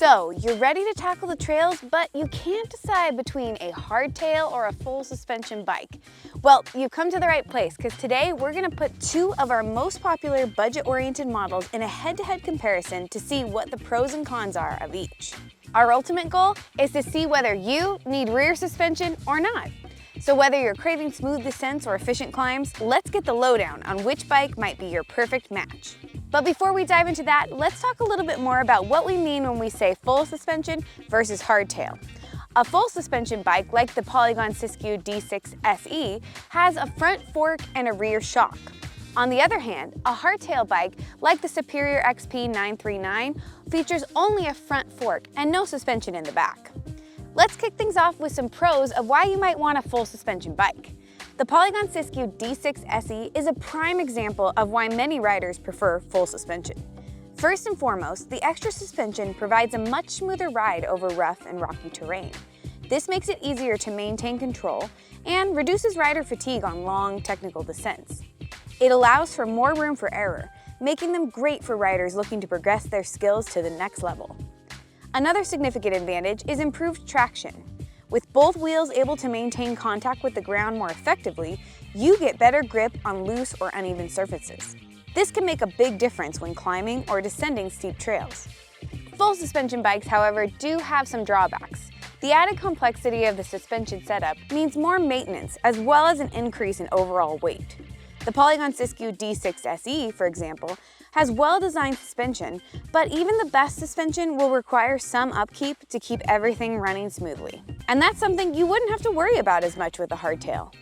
So, you're ready to tackle the trails, but you can't decide between a hardtail or a full suspension bike. Well, you've come to the right place, because today we're going to put two of our most popular budget-oriented models in a head-to-head comparison to see what the pros and cons are of each. Our ultimate goal is to see whether you need rear suspension or not. So whether you're craving smooth descents or efficient climbs, let's get the lowdown on which bike might be your perfect match. But before we dive into that, let's talk a little bit more about what we mean when we say full suspension versus hardtail. A full suspension bike, like the Polygon Siskiyou D6 SE, has a front fork and a rear shock. On the other hand, a hardtail bike, like the Superior XP 939, features only a front fork and no suspension in the back. Let's kick things off with some pros of why you might want a full suspension bike. The Polygon Siskiyou D6 SE is a prime example of why many riders prefer full suspension. First and foremost, the extra suspension provides a much smoother ride over rough and rocky terrain. This makes it easier to maintain control and reduces rider fatigue on long, technical descents. It allows for more room for error, making them great for riders looking to progress their skills to the next level. Another significant advantage is improved traction. With both wheels able to maintain contact with the ground more effectively, you get better grip on loose or uneven surfaces. This can make a big difference when climbing or descending steep trails. Full suspension bikes, however, do have some drawbacks. The added complexity of the suspension setup means more maintenance as well as an increase in overall weight. The Polygon Siskiyou D6 SE, for example, has well-designed suspension, but even the best suspension will require some upkeep to keep everything running smoothly. And that's something you wouldn't have to worry about as much with a hardtail.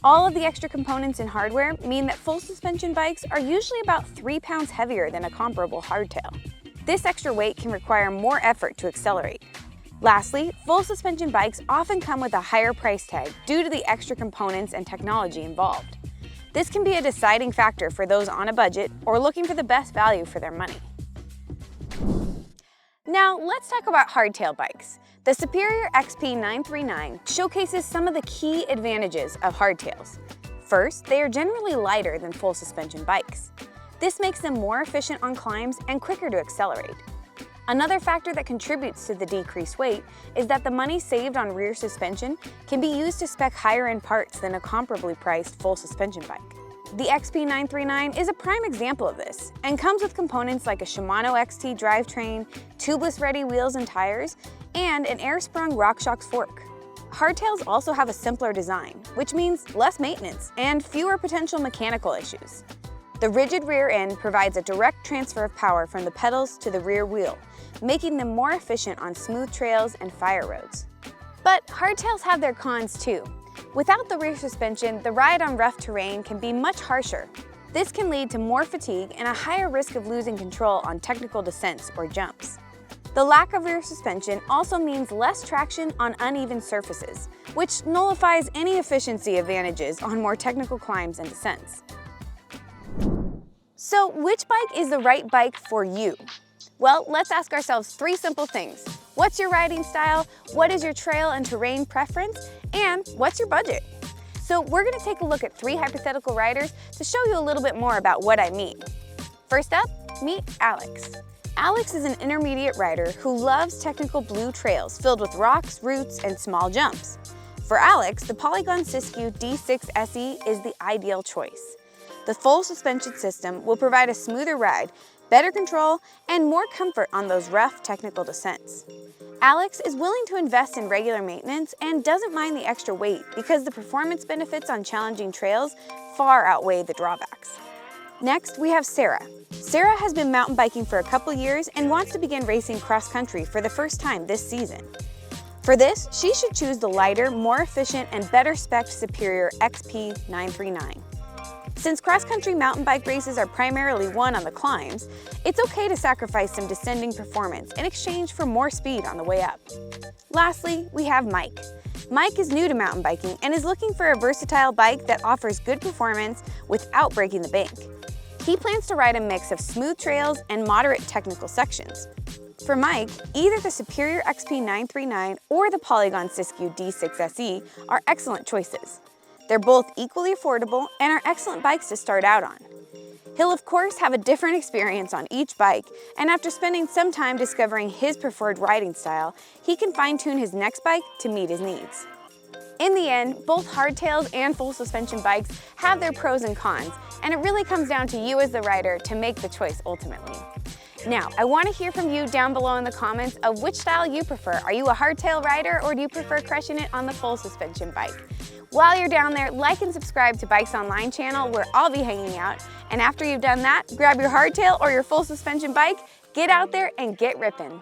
All of the extra components and hardware mean that full suspension bikes are usually about 3 pounds heavier than a comparable hardtail. This extra weight can require more effort to accelerate. Lastly, full suspension bikes often come with a higher price tag due to the extra components and technology involved. This can be a deciding factor for those on a budget or looking for the best value for their money. Now, let's talk about hardtail bikes. The Superior XP 939 showcases some of the key advantages of hardtails. First, they are generally lighter than full suspension bikes. This makes them more efficient on climbs and quicker to accelerate. Another factor that contributes to the decreased weight is that the money saved on rear suspension can be used to spec higher-end parts than a comparably priced full suspension bike. The XP 939 is a prime example of this and comes with components like a Shimano XT drivetrain, tubeless-ready wheels and tires, and an air-sprung RockShox fork. Hardtails also have a simpler design, which means less maintenance and fewer potential mechanical issues. The rigid rear end provides a direct transfer of power from the pedals to the rear wheel, making them more efficient on smooth trails and fire roads. But hardtails have their cons too. Without the rear suspension, the ride on rough terrain can be much harsher. This can lead to more fatigue and a higher risk of losing control on technical descents or jumps. The lack of rear suspension also means less traction on uneven surfaces, which nullifies any efficiency advantages on more technical climbs and descents. So, which bike is the right bike for you? Well, let's ask ourselves 3 simple things. What's your riding style? What is your trail and terrain preference? And what's your budget? So we're going to take a look at 3 hypothetical riders to show you a little bit more about what I mean. First up, meet Alex. Alex is an intermediate rider who loves technical blue trails filled with rocks, roots, and small jumps. For Alex, the Polygon Siskiyou D6 SE is the ideal choice. The full suspension system will provide a smoother ride, better control, and more comfort on those rough technical descents. Alex is willing to invest in regular maintenance and doesn't mind the extra weight because the performance benefits on challenging trails far outweigh the drawbacks. Next, we have Sarah. Sarah has been mountain biking for a couple years and wants to begin racing cross-country for the first time this season. For this, she should choose the lighter, more efficient, and better spec'd Superior XP 939. Since cross-country mountain bike races are primarily won on the climbs, it's okay to sacrifice some descending performance in exchange for more speed on the way up. Lastly, we have Mike. Mike is new to mountain biking and is looking for a versatile bike that offers good performance without breaking the bank. He plans to ride a mix of smooth trails and moderate technical sections. For Mike, either the Superior XP 939 or the Polygon Siskiyou D6 SE are excellent choices. They're both equally affordable and are excellent bikes to start out on. He'll of course have a different experience on each bike, and after spending some time discovering his preferred riding style, he can fine-tune his next bike to meet his needs. In the end, both hardtails and full suspension bikes have their pros and cons, and it really comes down to you as the rider to make the choice ultimately. Now, I want to hear from you down below in the comments of which style you prefer. Are you a hardtail rider, or do you prefer crushing it on the full suspension bike? While you're down there, like and subscribe to BikesOnline channel where I'll be hanging out. And after you've done that, grab your hardtail or your full suspension bike, get out there and get ripping.